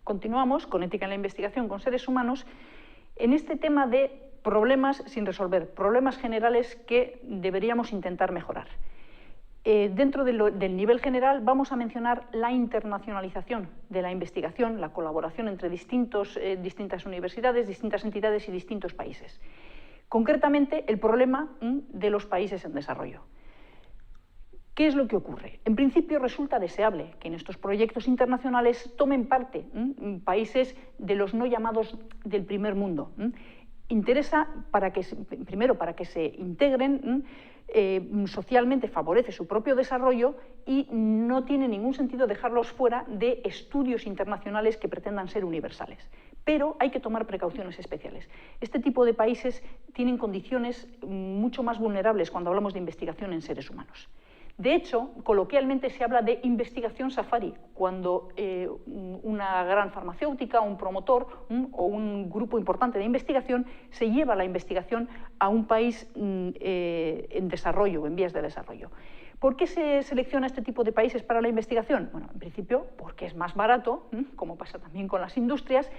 Continuamos con ética en la investigación con seres humanos en este tema de problemas sin resolver, problemas generales que deberíamos intentar mejorar. Dentro del nivel general vamos a mencionar la internacionalización de la investigación, la colaboración entre distintas universidades, distintas entidades y distintos países. Concretamente, el problema de los países en desarrollo. ¿Qué es lo que ocurre? En principio resulta deseable que en estos proyectos internacionales tomen parte países de los no llamados del primer mundo. Interesa primero para que se integren, socialmente favorece su propio desarrollo y no tiene ningún sentido dejarlos fuera de estudios internacionales que pretendan ser universales. Pero hay que tomar precauciones especiales. Este tipo de países tienen condiciones mucho más vulnerables cuando hablamos de investigación en seres humanos. De hecho, coloquialmente se habla de investigación safari, cuando una gran farmacéutica, un promotor o un grupo importante de investigación se lleva la investigación a un país en desarrollo, en vías de desarrollo. ¿Por qué se selecciona este tipo de países para la investigación? Bueno, en principio porque es más barato, como pasa también con las industrias.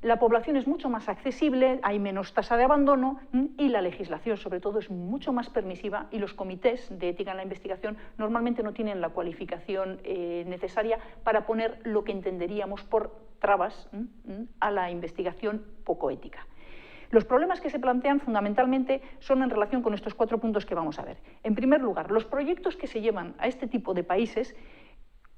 La población es mucho más accesible, hay menos tasa de abandono y la legislación, sobre todo, es mucho más permisiva y los comités de ética en la investigación normalmente no tienen la cualificación necesaria para poner lo que entenderíamos por trabas a la investigación poco ética. Los problemas que se plantean fundamentalmente son en relación con estos 4 puntos que vamos a ver. En primer lugar, los proyectos que se llevan a este tipo de países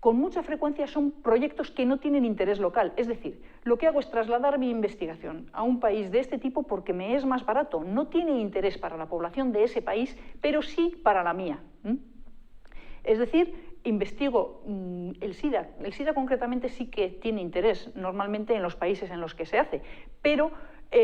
con mucha frecuencia son proyectos que no tienen interés local. Es decir, lo que hago es trasladar mi investigación a un país de este tipo porque me es más barato. No tiene interés para la población de ese país, pero sí para la mía. Es decir, investigo el SIDA. El SIDA concretamente sí que tiene interés normalmente en los países en los que se hace, pero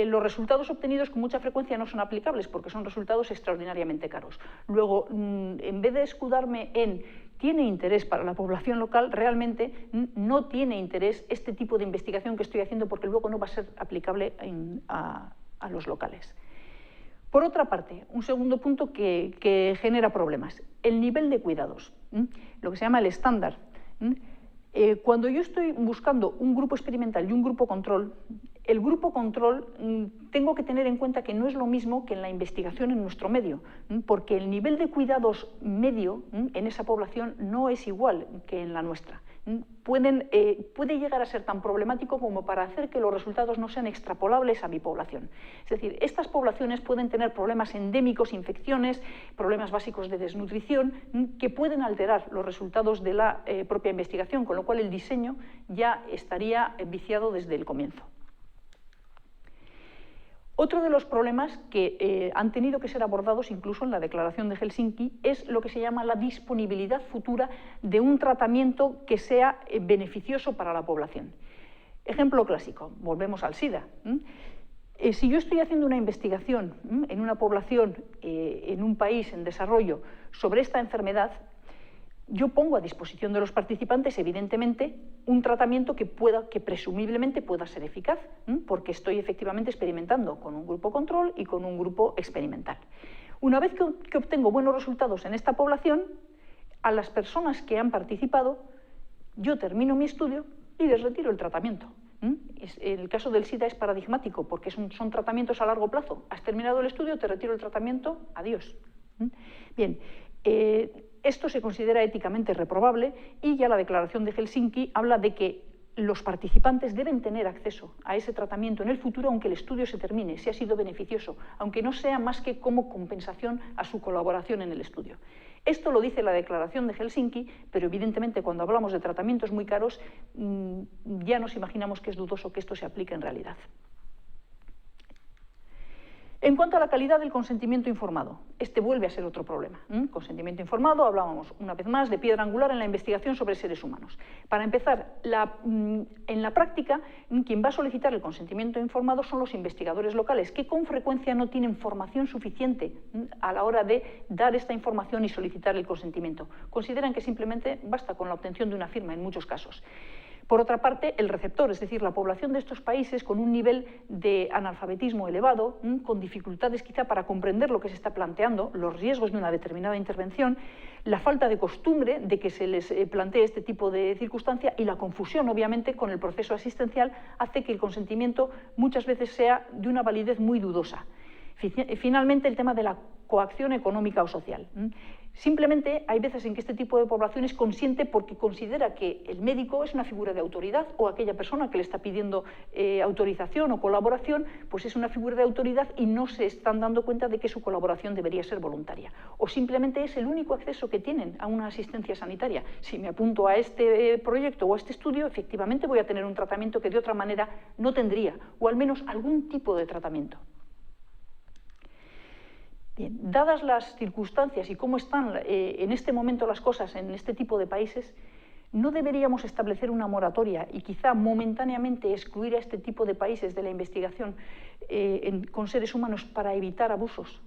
los resultados obtenidos con mucha frecuencia no son aplicables porque son resultados extraordinariamente caros. Luego, en vez de escudarme en ¿tiene interés para la población local? Realmente no tiene interés este tipo de investigación que estoy haciendo porque luego no va a ser aplicable a los locales. Por otra parte, un segundo punto que genera problemas, el nivel de cuidados, lo que se llama el estándar. Cuando yo estoy buscando un grupo experimental y un grupo control, el grupo control tengo que tener en cuenta que no es lo mismo que en la investigación en nuestro medio, porque el nivel de cuidados medio en esa población no es igual que en la nuestra. Puede llegar a ser tan problemático como para hacer que los resultados no sean extrapolables a mi población. Es decir, estas poblaciones pueden tener problemas endémicos, infecciones, problemas básicos de desnutrición, que pueden alterar los resultados de la propia investigación, con lo cual el diseño ya estaría viciado desde el comienzo. Otro de los problemas que han tenido que ser abordados incluso en la Declaración de Helsinki es lo que se llama la disponibilidad futura de un tratamiento que sea beneficioso para la población. Ejemplo clásico, volvemos al SIDA. Si yo estoy haciendo una investigación en una población, en un país en desarrollo, sobre esta enfermedad, yo pongo a disposición de los participantes, evidentemente, un tratamiento que presumiblemente pueda ser eficaz, porque estoy efectivamente experimentando con un grupo control y con un grupo experimental. Una vez que obtengo buenos resultados en esta población, a las personas que han participado, yo termino mi estudio y les retiro el tratamiento. El caso del SIDA es paradigmático, porque son tratamientos a largo plazo. Has terminado el estudio, te retiro el tratamiento, adiós. Bien. Esto se considera éticamente reprobable y ya la Declaración de Helsinki habla de que los participantes deben tener acceso a ese tratamiento en el futuro, aunque el estudio se termine, si ha sido beneficioso, aunque no sea más que como compensación a su colaboración en el estudio. Esto lo dice la Declaración de Helsinki, pero evidentemente cuando hablamos de tratamientos muy caros, ya nos imaginamos que es dudoso que esto se aplique en realidad. En cuanto a la calidad del consentimiento informado, este vuelve a ser otro problema. Consentimiento informado, hablábamos una vez más de piedra angular en la investigación sobre seres humanos. Para empezar, en la práctica, quien va a solicitar el consentimiento informado son los investigadores locales, que con frecuencia no tienen formación suficiente a la hora de dar esta información y solicitar el consentimiento. Consideran que simplemente basta con la obtención de una firma en muchos casos. Por otra parte, el receptor, es decir, la población de estos países con un nivel de analfabetismo elevado, con dificultades quizá para comprender lo que se está planteando, los riesgos de una determinada intervención, la falta de costumbre de que se les plantee este tipo de circunstancia y la confusión, obviamente, con el proceso asistencial hace que el consentimiento muchas veces sea de una validez muy dudosa. Finalmente, el tema de la coacción económica o social. Simplemente hay veces en que este tipo de poblaciones consiente porque considera que el médico es una figura de autoridad o aquella persona que le está pidiendo autorización o colaboración, pues es una figura de autoridad y no se están dando cuenta de que su colaboración debería ser voluntaria. O simplemente es el único acceso que tienen a una asistencia sanitaria. Si me apunto a este proyecto o a este estudio, efectivamente voy a tener un tratamiento que de otra manera no tendría, o al menos algún tipo de tratamiento. Bien, dadas las circunstancias y cómo están en este momento las cosas en este tipo de países, ¿no deberíamos establecer una moratoria y quizá momentáneamente excluir a este tipo de países de la investigación con seres humanos para evitar abusos?